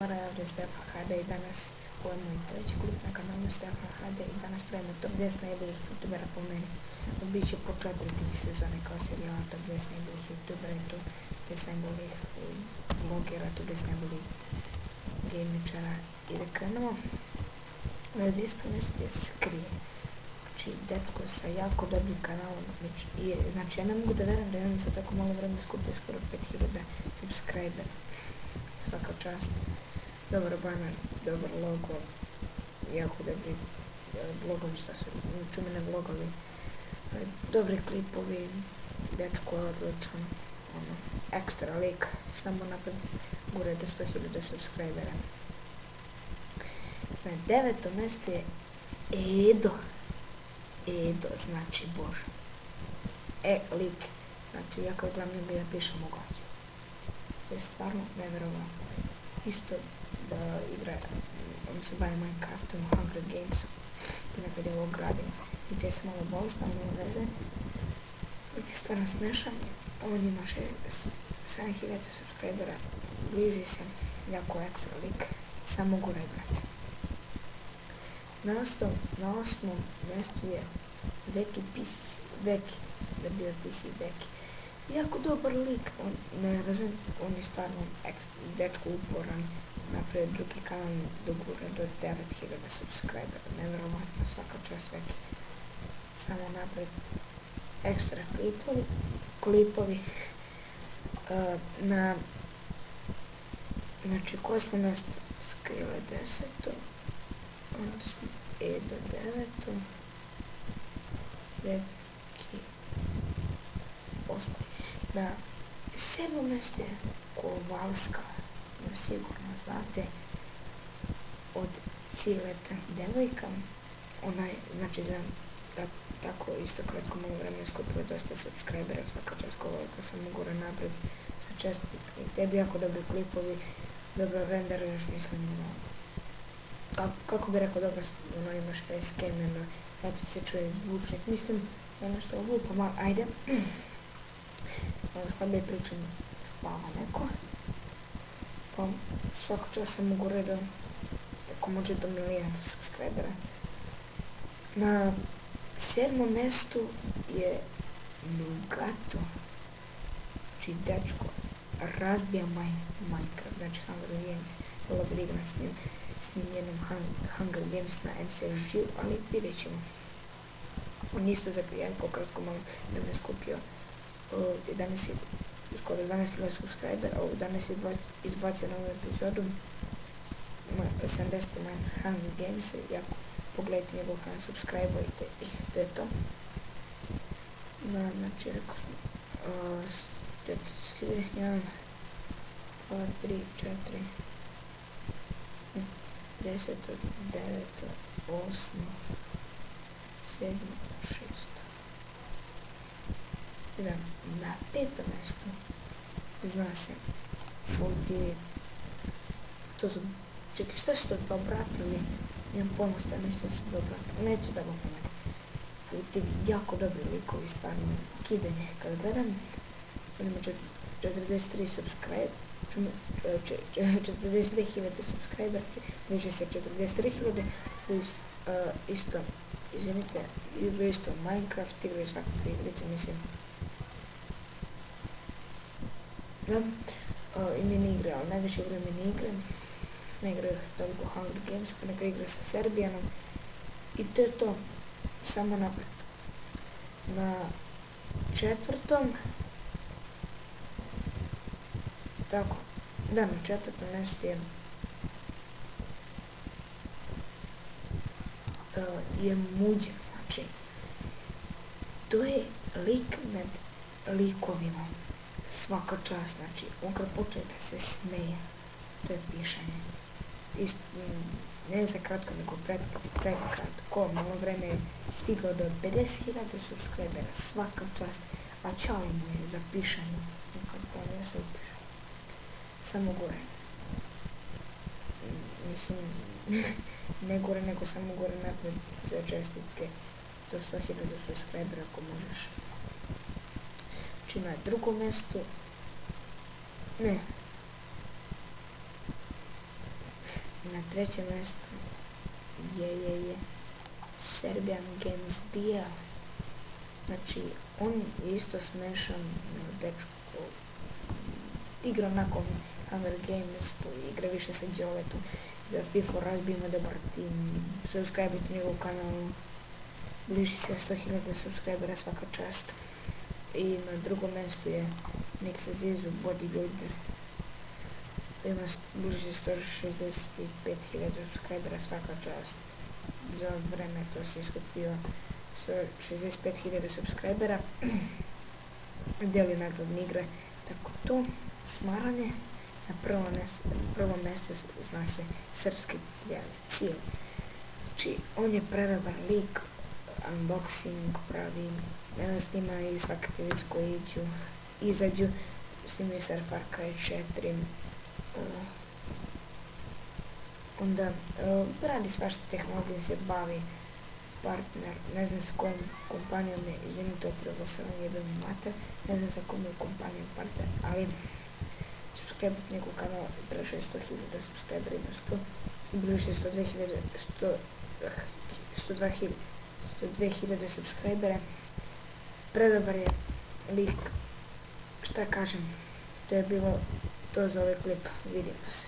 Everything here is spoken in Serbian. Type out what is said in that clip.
Ovdje je Stefan HD i danas ovo je moj treći klip na kanalu Stefan HD i danas pravimo top 10 najboljih youtubera po meni. Biće po 4 sezone kao serijala top 10 najboljih youtubera i top 10 najboljih vlogera, top 10 najboljih gejmičara. I da krenemo, na 200 mjesto je Skrije. Znači, dečko sa jako dobrim kanalom. Znači, ja ne mogu da verujem da je on za tako malo vremena skupio skoro 5000 subscribera. Svaka čast. Dobar baner, dobar logo, jako dobri vlogovi, šta se čumene vlogovi, dobri klipovi, dečko je odličan, ekstra lik, samo napred gure do 100.000 subscribera. Na 9. mjestu je Edo, znači Bože, lik, znači ja kao gledam njega ja pišem u glasu, to je stvarno nevjerovatno. Isto da igra, on se bavi Minecraftom, Hunger Gamesom, ponekad je ovo gradim i te se malo bolestan, nema veze. Lik je stvarno smešan, on ima 7000 subscribera, bliži se, jako ekstra lik, samo gura i brate. Na 8. mjestu je Veki, da bio PC Veki. Jako dobar lik, ne razumijem, on je stvarno dečko uporan, napred drugi kanal dogura do 9000 subscribera, nevjerovatno, svaka čast Veki. Samo napred, ekstra klipovi, znači koje smo mjesto Skrile 10. Onda smo Edo 9. Veki 8. Na 7. mjestu je Kovalska, jer sigurno znate, od Cileta devojka. Ona je, znači, tako isto kratko malo vremena skupila dosta subscribera, svaka čast Kovalska, samo gore napred, sa čestitke. Tebi jako dobri klipovi, dobro renderuješ, mislim, kako bi rekao, dobro, imaš facecam, lepo se čuje zvučnik, mislim, da nešto lupam, ali ajde. Slabije pričam, spava neko, pa svako čas sam mogu redo, ako može do 1.000.000 subscribera. Na 7. mjestu je Nugato, znači dečko razbija Minecraft, znači Hunger Games, bilo bi igram s njim jednom Hunger Games na MCG, ali vidjet ćemo. On isto za jako kratko malo da me skupio skoro 12.000 subscribera, danas je izbacio novu epizodu 70 Hunger Games, jako pogledajte njegov kanal, subscribeujte ih, to je to. Znači rekao smo 1, 2, 3, 4, 10, 9, 8, 7, 6. Na 5. mjestu zna se Full TV. To su, čekaj, šta su to, dva brata ili nemam pomosta, nešto su dva brata, neću da vam pomoći. Full TV, jako dobri likovi, stvarno kidanje. Kada gledam, on ima 43 subscribe, 42.000 subscribera, više se 43.000, isto, izvinite, igraju isto Minecraft, igraju svakakve igrice, mislim. I mini igre, ali najviše igraju mini igre, ne igraju toliko Hunger Games, pa neka igra sa Serbijanom i to je to, samo napred. Na 4. tako, da, na 4. mjestu je Muđer, znači, to je lik nad likovima. Svaka čast, znači, on kad počne da se smeje, to je pišanje. Ne za kratko, nego prekratko, malo vreme je stigao do 50.000 subscribera, svaka čast, a čao mu je za pišanje, nikad pa ne se upiše. Samo gore. Mislim, ne gore, nego samo gore napred, sve čestitke, do 100.000 subscribera ako možeš. Znači na 2. mjestu, ne, Na trećem mjestu je Serbian Games BL. Znači, on je isto smešan dečko, igra nakon Hunger Games, igra više sa Đoletom, za FIFA Rugby ima dobar tim, subscribe-ite njegov kanal, bliži se 100.000 subscribera, svaka čast. I na drugom mjestu je Nick Zizu, bodybuilder, ima bliži 165.000 subscribera, svaka čast. Za vreme to se iskupio 165.000 subscribera, deli nagradne igre, tako to. Smaranje, na prvom mjestu zna se srpski cijel. Znači, on je predobar lik, unboxing pravi, snima i svakakve vice koje izađu, snima i Surf Arcade 4, onda radi svašta tehnologije, se bavi, partner, ne znam s kojom kompanijom je, izvinite opravo sam jebem mater, ne znam sa kojom je kompanijom partner, ali subscribe njegov kanal, prešao je 100.000 subscribera, ima 100, bliže 102.000 subscribera, predobar je lik, šta kažem, to je bilo to za ovaj klip, vidimo se.